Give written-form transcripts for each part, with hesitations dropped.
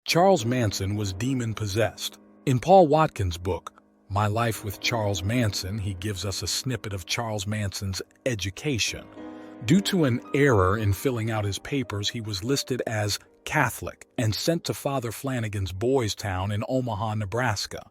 Charles Manson was demon-possessed. In Paul Watkins' book, My Life with Charles Manson, he gives us a snippet of Charles Manson's education. Due to an error in filling out his papers, he was listed as Catholic and sent to Father Flanagan's Boys Town in Omaha, Nebraska.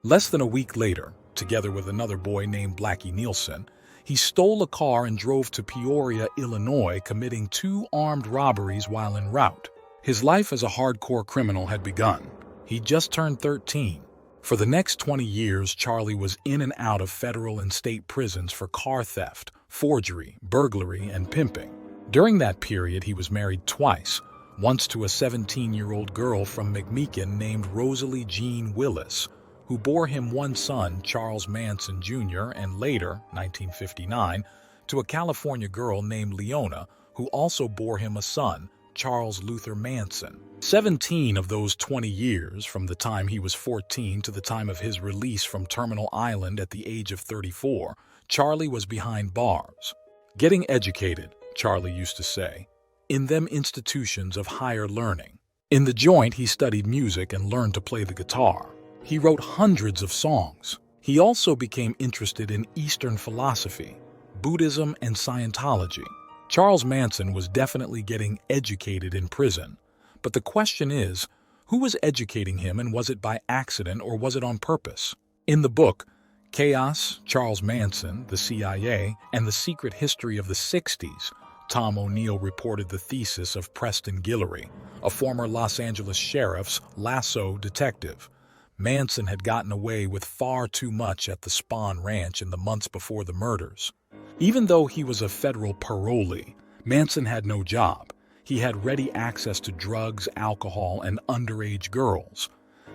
Less than a week later, together with another boy named Blackie Nielsen, he stole a car and drove to Peoria, Illinois, committing 2 armed robberies while en route. His life as a hardcore criminal had begun. He'd just turned 13. For the next 20 years, Charlie was in and out of federal and state prisons for car theft, forgery, burglary, and pimping. During that period, he was married twice, once to a 17-year-old girl from McMeekin named Rosalie Jean Willis, who bore him one son, Charles Manson Jr., and later, 1959, to a California girl named Leona, who also bore him a son, Charles Luther Manson. 17 of those 20 years, from the time he was 14 to the time of his release from Terminal Island at the age of 34, Charlie was behind bars. Getting educated, Charlie used to say, in them institutions of higher learning. In the joint, he studied music and learned to play the guitar. He wrote hundreds of songs. He also became interested in Eastern philosophy, Buddhism, and Scientology. Charles Manson was definitely getting educated in prison. But the question is, who was educating him, and was it by accident or was it on purpose? In the book, Chaos, Charles Manson, the CIA, and the Secret History of the 60s, Tom O'Neill reported the thesis of Preston Guillory, a former Los Angeles sheriff's lasso detective. Manson had gotten away with far too much at the Spahn Ranch in the months before the murders. Even though he was a federal parolee, Manson had no job. He had ready access to drugs, alcohol, and underage girls.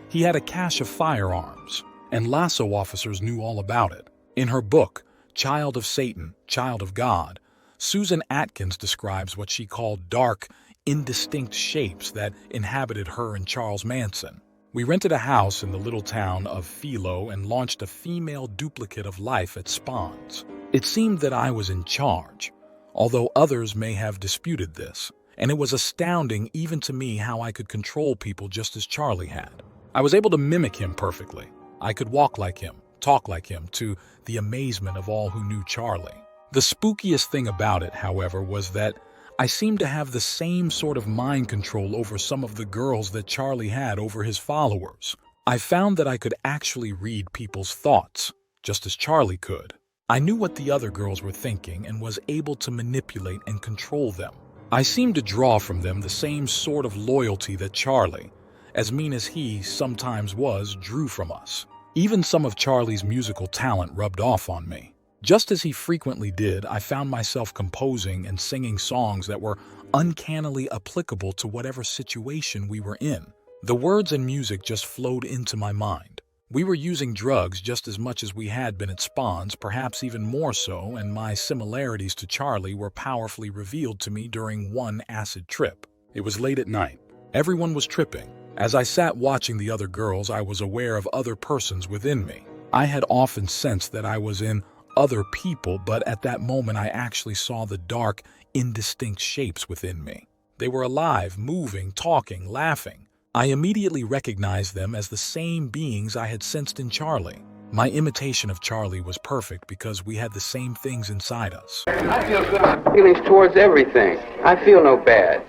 He had a cache of firearms, and lasso officers knew all about it. In her book, Child of Satan, Child of God, Susan Atkins describes what she called dark, indistinct shapes that inhabited her and Charles Manson. We rented a house in the little town of Philo and launched a female duplicate of life at Spahn's. It seemed that I was in charge, although others may have disputed this, and it was astounding even to me how I could control people just as Charlie had. I was able to mimic him perfectly. I could walk like him, talk like him, to the amazement of all who knew Charlie. The spookiest thing about it, however, was that I seemed to have the same sort of mind control over some of the girls that Charlie had over his followers. I found that I could actually read people's thoughts, just as Charlie could. I knew what the other girls were thinking and was able to manipulate and control them. I seemed to draw from them the same sort of loyalty that Charlie, as mean as he sometimes was, drew from us. Even some of Charlie's musical talent rubbed off on me. Just as he frequently did, I found myself composing and singing songs that were uncannily applicable to whatever situation we were in. The words and music just flowed into my mind. We were using drugs just as much as we had been at Spahn's, perhaps even more so, and my similarities to Charlie were powerfully revealed to me during one acid trip. It was late at night. Everyone was tripping. As I sat watching the other girls, I was aware of other persons within me. I had often sensed that I was in other people, but at that moment I actually saw the dark, indistinct shapes within me. They were alive, moving, talking, laughing. I immediately recognized them as the same beings I had sensed in Charlie. My imitation of Charlie was perfect because we had the same things inside us. I feel good feelings towards everything. I feel no bad.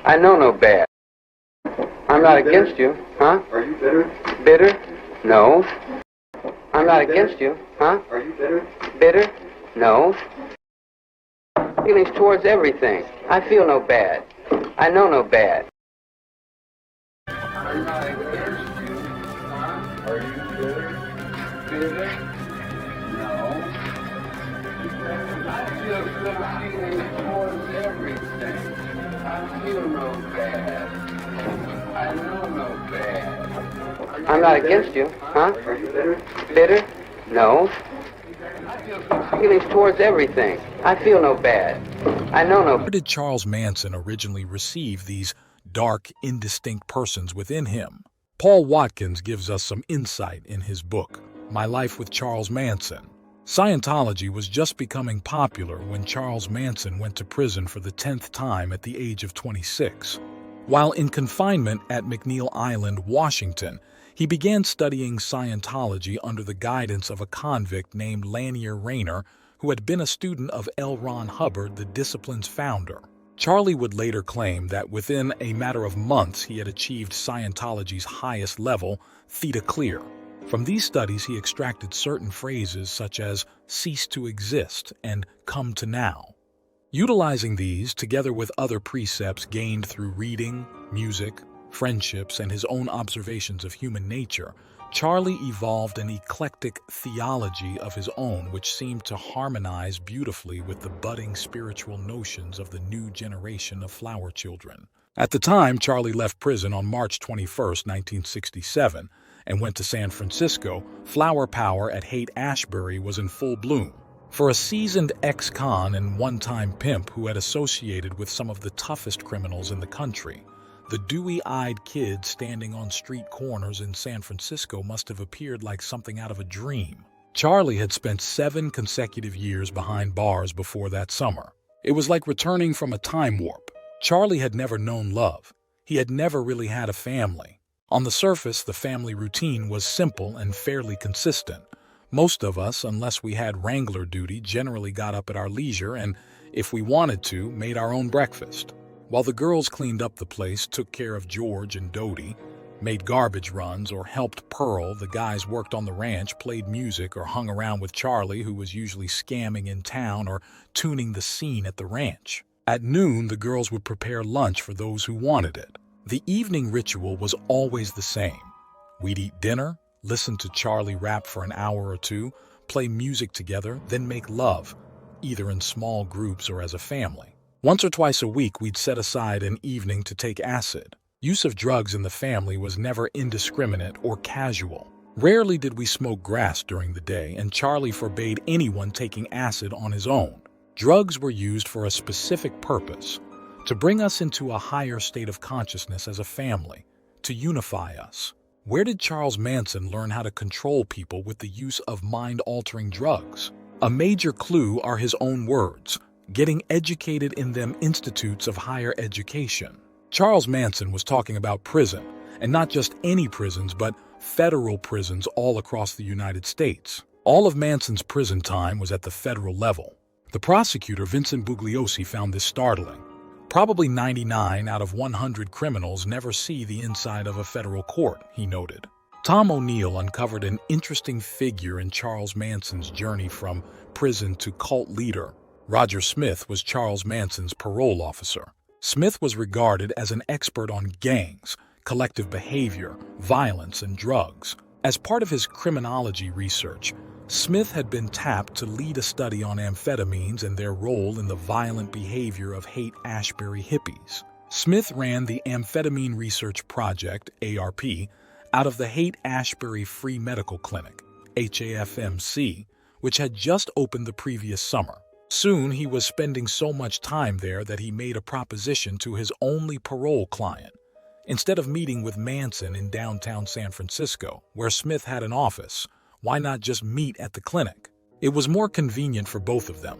I know no bad. I'm not against you, huh? Are you bitter? Bitter? No. I'm not against you, huh? Are you bitter? Bitter? No. Feelings towards everything. I feel no bad. I know no bad. I'm not against you, huh? Are you bitter? Bitter? No. I feel good feelings towards everything. I feel no bad. I know no bad. I'm not against you, huh? Are you bitter? Bitter? No. Feelings towards everything. I feel no bad. I know no. Where did Charles Manson originally receive these dark, indistinct persons within him? Paul Watkins gives us some insight in his book, My Life with Charles Manson. Scientology was just becoming popular when Charles Manson went to prison for the 10th time at the age of 26. While in confinement at McNeil Island, Washington, he began studying Scientology under the guidance of a convict named Lanier Rayner, who had been a student of L. Ron Hubbard, the discipline's founder. Charlie would later claim that within a matter of months he had achieved Scientology's highest level, Theta Clear. From these studies he extracted certain phrases such as cease to exist and come to now. Utilizing these, together with other precepts gained through reading, music, friendships, and his own observations of human nature, Charlie evolved an eclectic theology of his own which seemed to harmonize beautifully with the budding spiritual notions of the new generation of flower children. At the time, Charlie left prison on March 21, 1967, and went to San Francisco. Flower power at Haight-Ashbury was in full bloom. For a seasoned ex-con and one-time pimp who had associated with some of the toughest criminals in the country, the dewy-eyed kid standing on street corners in San Francisco must have appeared like something out of a dream. Charlie had spent 7 consecutive years behind bars before that summer. It was like returning from a time warp. Charlie had never known love. He had never really had a family. On the surface, the family routine was simple and fairly consistent. Most of us, unless we had wrangler duty, generally got up at our leisure and, if we wanted to, made our own breakfast. While the girls cleaned up the place, took care of George and Dodie, made garbage runs, or helped Pearl, the guys worked on the ranch, played music, or hung around with Charlie, who was usually scamming in town or tuning the scene at the ranch. At noon, the girls would prepare lunch for those who wanted it. The evening ritual was always the same. We'd eat dinner, listen to Charlie rap for an hour or two, play music together, then make love, either in small groups or as a family. Once or twice a week, we'd set aside an evening to take acid. Use of drugs in the family was never indiscriminate or casual. Rarely did we smoke grass during the day, and Charlie forbade anyone taking acid on his own. Drugs were used for a specific purpose, to bring us into a higher state of consciousness as a family, to unify us. Where did Charles Manson learn how to control people with the use of mind-altering drugs? A major clue are his own words, getting educated in them institutes of higher education. Charles Manson was talking about prison, and not just any prisons, but federal prisons all across the United States. All of Manson's prison time was at the federal level. The prosecutor, Vincent Bugliosi, found this startling. Probably 99 out of 100 criminals never see the inside of a federal court, he noted. Tom O'Neill uncovered an interesting figure in Charles Manson's journey from prison to cult leader. Roger Smith was Charles Manson's parole officer. Smith was regarded as an expert on gangs, collective behavior, violence, and drugs. As part of his criminology research, Smith had been tapped to lead a study on amphetamines and their role in the violent behavior of Haight-Ashbury hippies. Smith ran the Amphetamine Research Project, ARP, out of the Haight-Ashbury Free Medical Clinic, HAFMC, which had just opened the previous summer. Soon he was spending so much time there that he made a proposition to his only parole client. Instead of meeting with Manson in downtown San Francisco, where Smith had an office, why not just meet at the clinic? It was more convenient for both of them.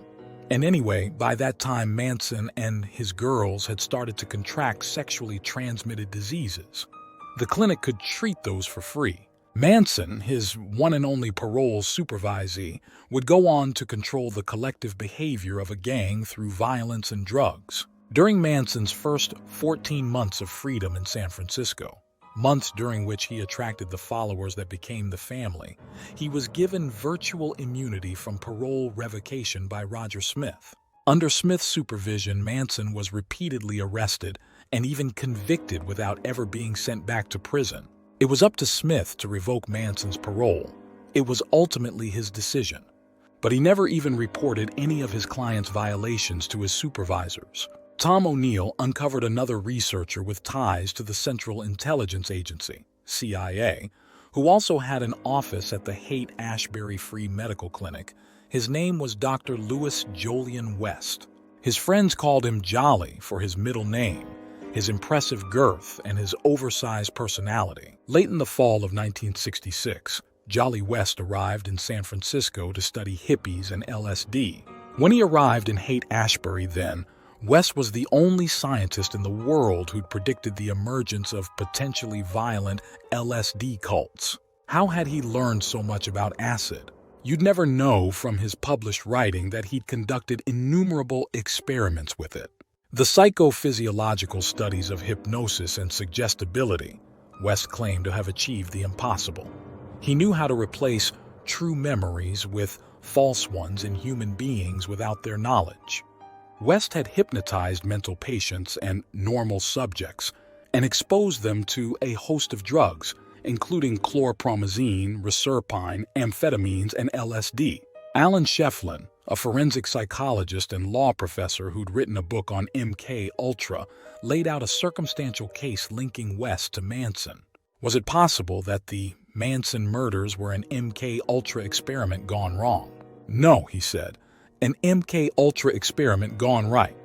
And anyway, by that time, Manson and his girls had started to contract sexually transmitted diseases. The clinic could treat those for free. Manson, his one and only parole supervisee, would go on to control the collective behavior of a gang through violence and drugs. During Manson's first 14 months of freedom in San Francisco, months during which he attracted the followers that became the family, he was given virtual immunity from parole revocation by Roger Smith. Under Smith's supervision, Manson was repeatedly arrested and even convicted without ever being sent back to prison. It was up to Smith to revoke Manson's parole. It was ultimately his decision. But he never even reported any of his clients' violations to his supervisors. Tom O'Neill uncovered another researcher with ties to the Central Intelligence Agency, CIA, who also had an office at the Haight-Ashbury Free Medical Clinic. His name was Dr. Louis Jolyon West. His friends called him Jolly for his middle name, his impressive girth, and his oversized personality. Late in the fall of 1966, Jolly West arrived in San Francisco to study hippies and LSD. When he arrived in Haight-Ashbury then, West was the only scientist in the world who'd predicted the emergence of potentially violent LSD cults. How had he learned so much about acid? You'd never know from his published writing that he'd conducted innumerable experiments with it. The psychophysiological studies of hypnosis and suggestibility, West claimed to have achieved the impossible. He knew how to replace true memories with false ones in human beings without their knowledge. West had hypnotized mental patients and normal subjects and exposed them to a host of drugs, including chlorpromazine, reserpine, amphetamines, and LSD. Alan Shefflin, a forensic psychologist and law professor who'd written a book on MK Ultra, laid out a circumstantial case linking West to Manson. Was it possible that the Manson murders were an MK Ultra experiment gone wrong? No, he said, an MK Ultra experiment gone right.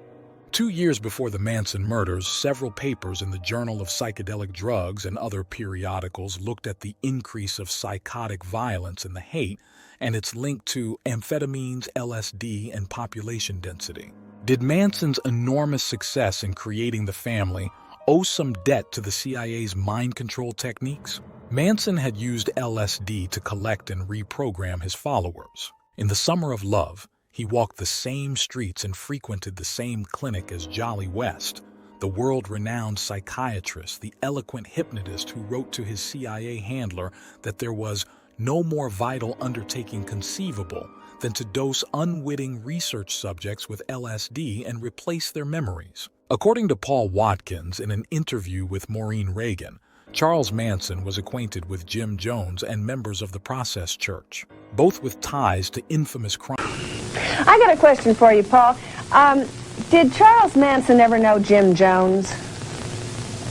2 years before the Manson murders, several papers in the Journal of Psychedelic Drugs and other periodicals looked at the increase of psychotic violence in the Haight and its link to amphetamines, LSD, and population density. Did Manson's enormous success in creating the family owe some debt to the CIA's mind control techniques? Manson had used LSD to collect and reprogram his followers. In the summer of love, he walked the same streets and frequented the same clinic as Jolly West, the world-renowned psychiatrist, the eloquent hypnotist who wrote to his CIA handler that there was no more vital undertaking conceivable than to dose unwitting research subjects with LSD and replace their memories. According to Paul Watkins in an interview with Maureen Reagan, Charles Manson was acquainted with Jim Jones and members of the Process Church, both with ties to infamous crimes. I got a question for you, Paul. Did Charles Manson ever know Jim Jones?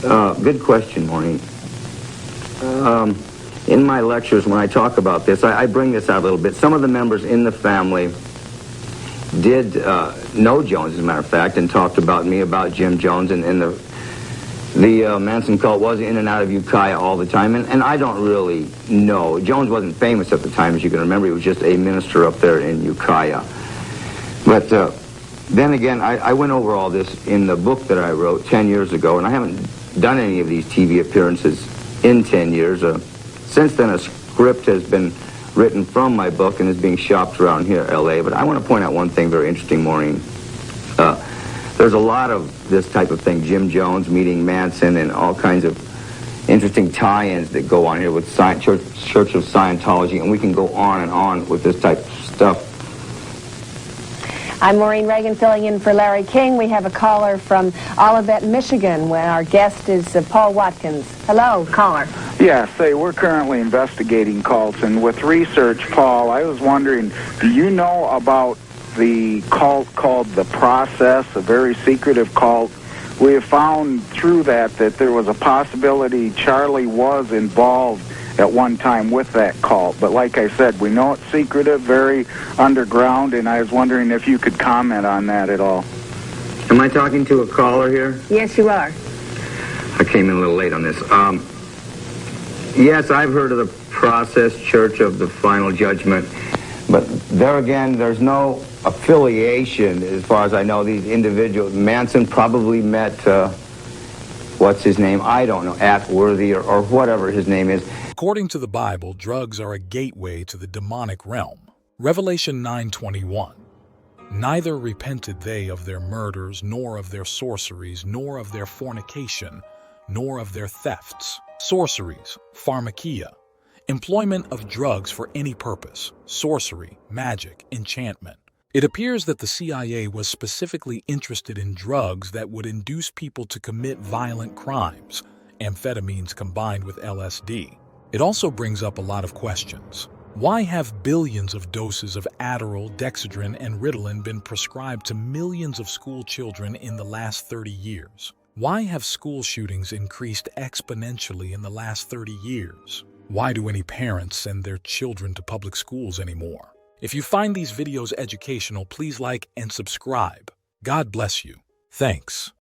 Good question, Maureen. In my lectures, when I talk about this, I bring this out a little bit. Some of the members in the family did know Jones, as a matter of fact, and talked about me about Jim Jones, and the Manson cult was in and out of Ukiah all the time, and I don't really know. Jones wasn't famous at the time, as you can remember. He was just a minister up there in Ukiah. But then again, I went over all this in the book that I wrote 10 years ago, and I haven't done any of these TV appearances in 10 years. Since then, a script has been written from my book and is being shopped around here, L.A. But I want to point out one thing very interesting, Maureen. There's a lot of this type of thing, Jim Jones meeting Manson, and all kinds of interesting tie-ins that go on here with Church of Scientology, and we can go on and on with this type of stuff. I'm Maureen Reagan, filling in for Larry King. We have a caller from Olivet, Michigan, where our guest is Paul Watkins. Hello, caller. Yeah, say, we're currently investigating cults, and with research, Paul, I was wondering, do you know about the cult called The Process, a very secretive cult? We have found through that there was a possibility Charlie was involved at one time with that cult. But like I said, we know it's secretive, very underground, and I was wondering if you could comment on that at all. Am I talking to a caller here? Yes, you are. I came in a little late on this. Yes, I've heard of the Process Church of the Final Judgment, but there again, there's no affiliation as far as I know. These individuals, Manson probably met, what's his name? I don't know, Atworthy or whatever his name is. According to the Bible, drugs are a gateway to the demonic realm. Revelation 9:21. Neither repented they of their murders, nor of their sorceries, nor of their fornication, nor of their thefts. Sorceries, pharmakia, employment of drugs for any purpose, sorcery, magic, enchantment. It appears that the CIA was specifically interested in drugs that would induce people to commit violent crimes, amphetamines combined with LSD. It also brings up a lot of questions. Why have billions of doses of Adderall, Dexedrine, and Ritalin been prescribed to millions of school children in the last 30 years? Why have school shootings increased exponentially in the last 30 years? Why do any parents send their children to public schools anymore? If you find these videos educational, please like and subscribe. God bless you. Thanks.